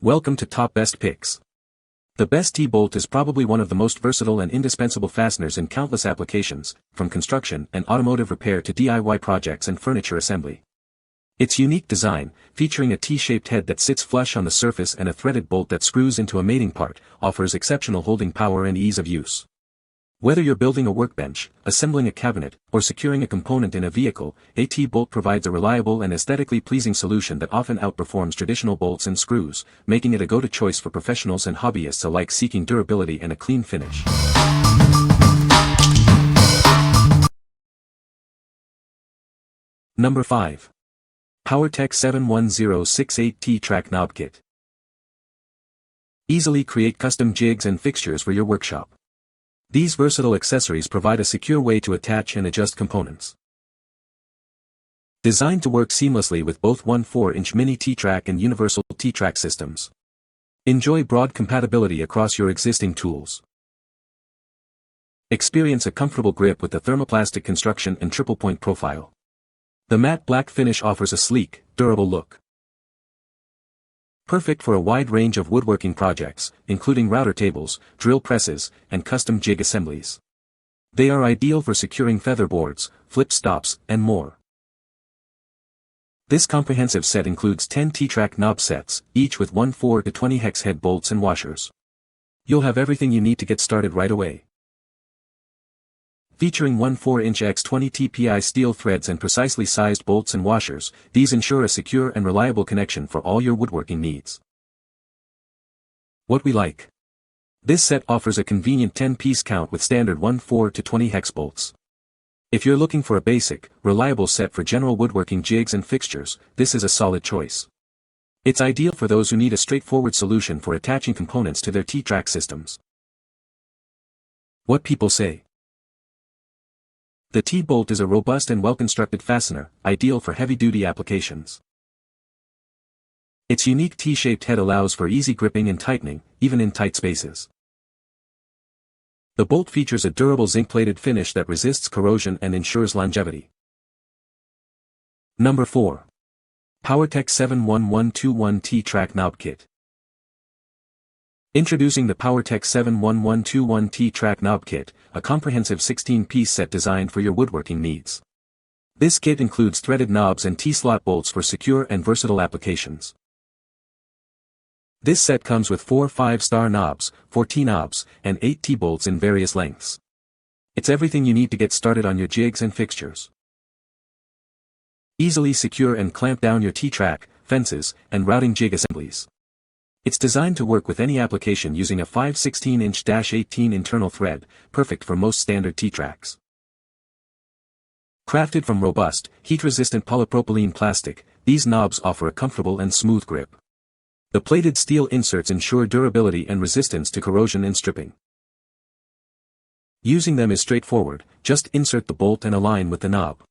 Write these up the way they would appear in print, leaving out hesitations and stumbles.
Welcome to Top Best Picks. The best T-bolt is probably one of the most versatile and indispensable fasteners in countless applications, from construction and automotive repair to DIY projects and furniture assembly. Its unique design, featuring a T-shaped head that sits flush on the surface and a threaded bolt that screws into a mating part, offers exceptional holding power and ease of use. Whether you're building a workbench, assembling a cabinet, or securing a component in a vehicle, a T-bolt provides a reliable and aesthetically pleasing solution that often outperforms traditional bolts and screws, making it a go-to choice for professionals and hobbyists alike seeking durability and a clean finish. Number 5. POWERTEC 71068 T-Track Knob Kit. Easily create custom jigs and fixtures for your workshop. These versatile accessories provide a secure way to attach and adjust components. Designed to work seamlessly with both 1/4-inch mini T-Track and universal T-Track systems. Enjoy broad compatibility across your existing tools. Experience a comfortable grip with the thermoplastic construction and triple point profile. The matte black finish offers a sleek, durable look. Perfect for a wide range of woodworking projects, including router tables, drill presses, and custom jig assemblies. They are ideal for securing feather boards, flip stops, and more. This comprehensive set includes 10 T-Track knob sets, each with 1/4 to 20 hex head bolts and washers. You'll have everything you need to get started right away. Featuring 1/4-inch x 20 TPI steel threads and precisely sized bolts and washers, these ensure a secure and reliable connection for all your woodworking needs. What we like. This set offers a convenient 10-piece count with standard 1/4 to 20 hex bolts. If you're looking for a basic, reliable set for general woodworking jigs and fixtures, this is a solid choice. It's ideal for those who need a straightforward solution for attaching components to their T-Track systems. What people say. The T-bolt is a robust and well-constructed fastener, ideal for heavy-duty applications. Its unique T-shaped head allows for easy gripping and tightening, even in tight spaces. The bolt features a durable zinc-plated finish that resists corrosion and ensures longevity. Number 4. POWERTEC 71121 T-Track Knob Kit. Introducing the POWERTEC 71121 T-Track Knob Kit, a comprehensive 16-piece set designed for your woodworking needs. This kit includes threaded knobs and T-slot bolts for secure and versatile applications. This set comes with 4 5-star knobs, 4 T-knobs, and 8 T-bolts in various lengths. It's everything you need to get started on your jigs and fixtures. Easily secure and clamp down your T-Track, fences, and routing jig assemblies. It's designed to work with any application using a 5/16-inch-18 internal thread, perfect for most standard T-Tracks. Crafted from robust, heat-resistant polypropylene plastic, these knobs offer a comfortable and smooth grip. The plated steel inserts ensure durability and resistance to corrosion and stripping. Using them is straightforward, just insert the bolt and align with the knob.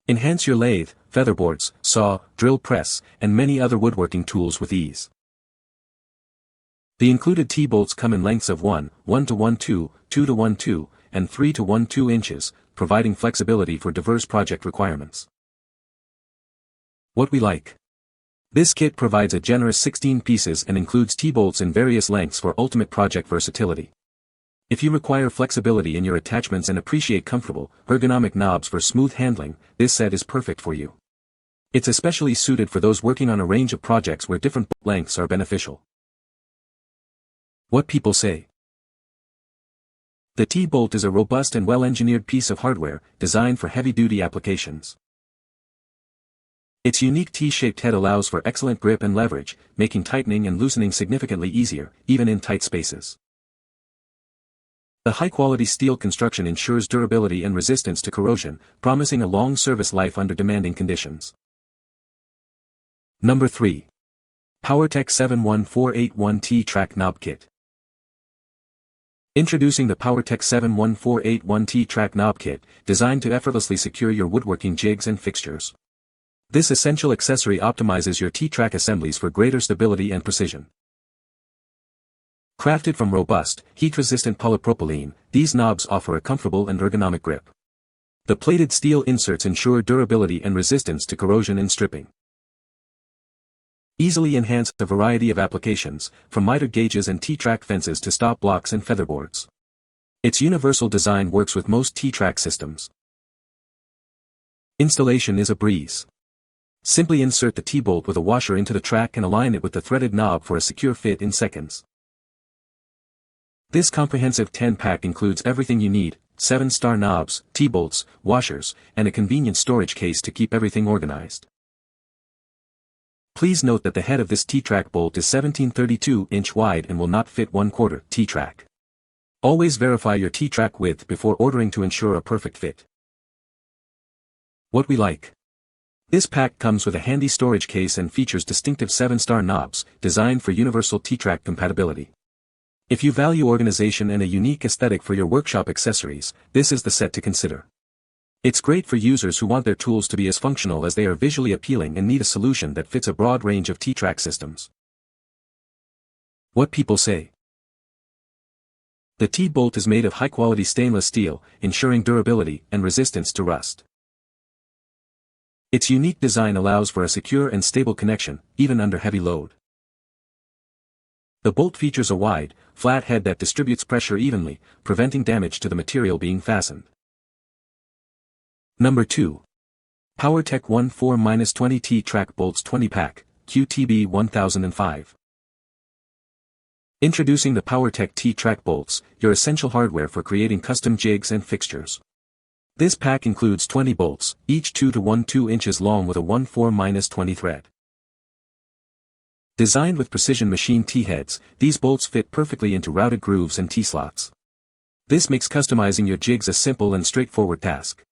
Enhance your lathe, featherboards, saw, drill press, and many other woodworking tools with ease. The included T-bolts come in lengths of 1 to 1/2, 2 to 1/2, and 3 to 1/2 inches, providing flexibility for diverse project requirements. What we like. This kit provides a generous 16 pieces and includes T-bolts in various lengths for ultimate project versatility. If you require flexibility in your attachments and appreciate comfortable, ergonomic knobs for smooth handling, this set is perfect for you. It's especially suited for those working on a range of projects where different bolt lengths are beneficial. What people say. The T-bolt is a robust and well-engineered piece of hardware, designed for heavy-duty applications. Its unique T-shaped head allows for excellent grip and leverage, making tightening and loosening significantly easier, even in tight spaces. The high-quality steel construction ensures durability and resistance to corrosion, promising a long service life under demanding conditions. Number 3. POWERTEC 71481 T-Track Knob Kit. Introducing the POWERTEC 71481 T-Track Knob Kit, designed to effortlessly secure your woodworking jigs and fixtures. This essential accessory optimizes your T-Track assemblies for greater stability and precision. Crafted from robust, heat-resistant polypropylene, these knobs offer a comfortable and ergonomic grip. The plated steel inserts ensure durability and resistance to corrosion and stripping. Easily enhance a variety of applications, from miter gauges and T-track fences to stop blocks and featherboards. Its universal design works with most T-track systems. Installation is a breeze. Simply insert the T-bolt with a washer into the track and align it with the threaded knob for a secure fit in seconds. This comprehensive 10-pack includes everything you need: 7-star knobs, T-bolts, washers, and a convenient storage case to keep everything organized. Please note that the head of this T-track bolt is 1732-inch wide and will not fit 1/4 T-track. Always verify your T-track width before ordering to ensure a perfect fit. What we like. This pack comes with a handy storage case and features distinctive 7-star knobs, designed for universal T-track compatibility. If you value organization and a unique aesthetic for your workshop accessories, this is the set to consider. It's great for users who want their tools to be as functional as they are visually appealing and need a solution that fits a broad range of T-track systems. What people say. The T-bolt is made of high-quality stainless steel, ensuring durability and resistance to rust. Its unique design allows for a secure and stable connection, even under heavy load. The bolt features a wide, flat head that distributes pressure evenly, preventing damage to the material being fastened. Number 2. POWERTEC 14-20 T-track bolts 20-pack, QTB 1005. Introducing the POWERTEC T-track bolts, your essential hardware for creating custom jigs and fixtures. This pack includes 20 bolts, each 2 to 1/2 inches long with a 1/4-20 thread. Designed with precision machine T-heads, these bolts fit perfectly into routed grooves and T-slots. This makes customizing your jigs a simple and straightforward task.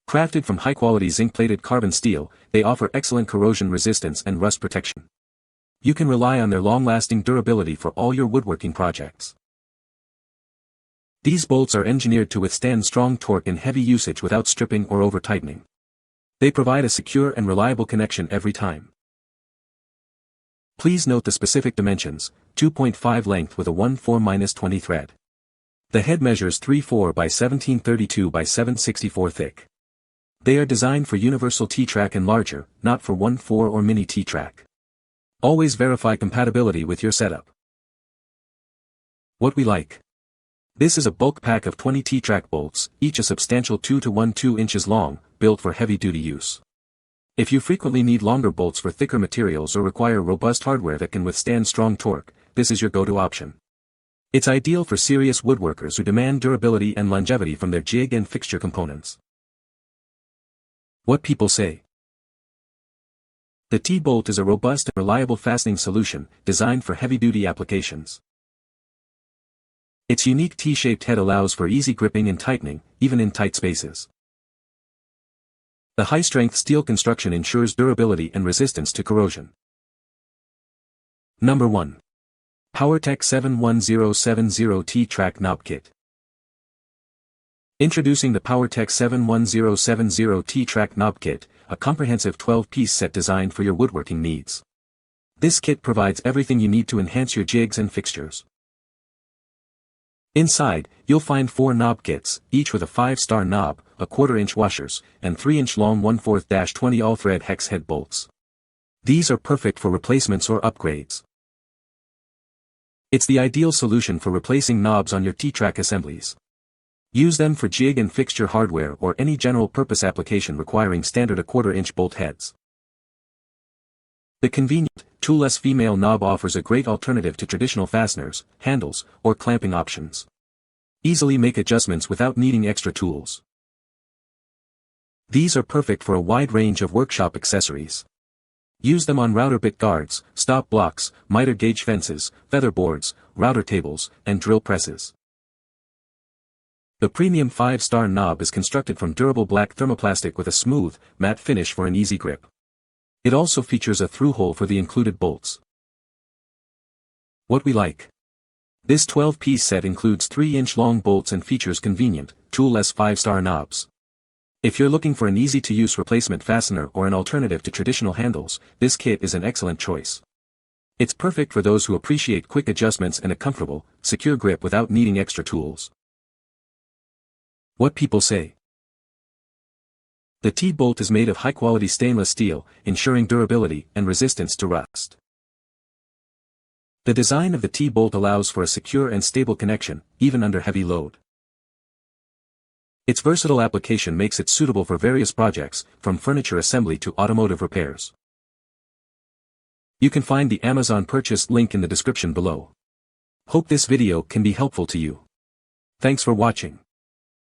Crafted from high-quality zinc-plated carbon steel, they offer excellent corrosion resistance and rust protection. You can rely on their long-lasting durability for all your woodworking projects. These bolts are engineered to withstand strong torque in heavy usage without stripping or over-tightening. They provide a secure and reliable connection every time. Please note the specific dimensions: 2.5 length with a 1/4-20 thread. The head measures 3/4 by 1732 by 764 thick. They are designed for universal T-track and larger, not for 1/4 or mini T-track. Always verify compatibility with your setup. What we like. This is a bulk pack of 20 T-track bolts, each a substantial 2 to 1/2 inches long, built for heavy-duty use. If you frequently need longer bolts for thicker materials or require robust hardware that can withstand strong torque, this is your go-to option. It's ideal for serious woodworkers who demand durability and longevity from their jig and fixture components. What people say. The T-bolt is a robust and reliable fastening solution, designed for heavy-duty applications. Its unique T-shaped head allows for easy gripping and tightening, even in tight spaces. The high-strength steel construction ensures durability and resistance to corrosion. Number 1. POWERTEC 71070 T-track knob kit. Introducing the POWERTEC 71070 T-track knob kit, a comprehensive 12-piece set designed for your woodworking needs. This kit provides everything you need to enhance your jigs and fixtures. Inside, you'll find 4 knob kits, each with a 5-star knob, a 1/4-inch washers, and 3-inch long 1/4-20 all-thread hex head bolts. These are perfect for replacements or upgrades. It's the ideal solution for replacing knobs on your T-track assemblies. Use them for jig and fixture hardware or any general-purpose application requiring standard 1/4-inch bolt heads. The convenient, toolless female knob offers a great alternative to traditional fasteners, handles, or clamping options. Easily make adjustments without needing extra tools. These are perfect for a wide range of workshop accessories. Use them on router bit guards, stop blocks, miter gauge fences, feather boards, router tables, and drill presses. The premium 5-star knob is constructed from durable black thermoplastic with a smooth, matte finish for an easy grip. It also features a through hole for the included bolts. What we like. This 12-piece set includes 3-inch long bolts and features convenient, toolless 5-star knobs. If you're looking for an easy-to-use replacement fastener or an alternative to traditional handles, this kit is an excellent choice. It's perfect for those who appreciate quick adjustments and a comfortable, secure grip without needing extra tools. What people say. The T-bolt is made of high-quality stainless steel, ensuring durability and resistance to rust. The design of the T-bolt allows for a secure and stable connection, even under heavy load. Its versatile application makes it suitable for various projects, from furniture assembly to automotive repairs. You can find the Amazon purchase link in the description below. Hope this video can be helpful to you. Thanks for watching.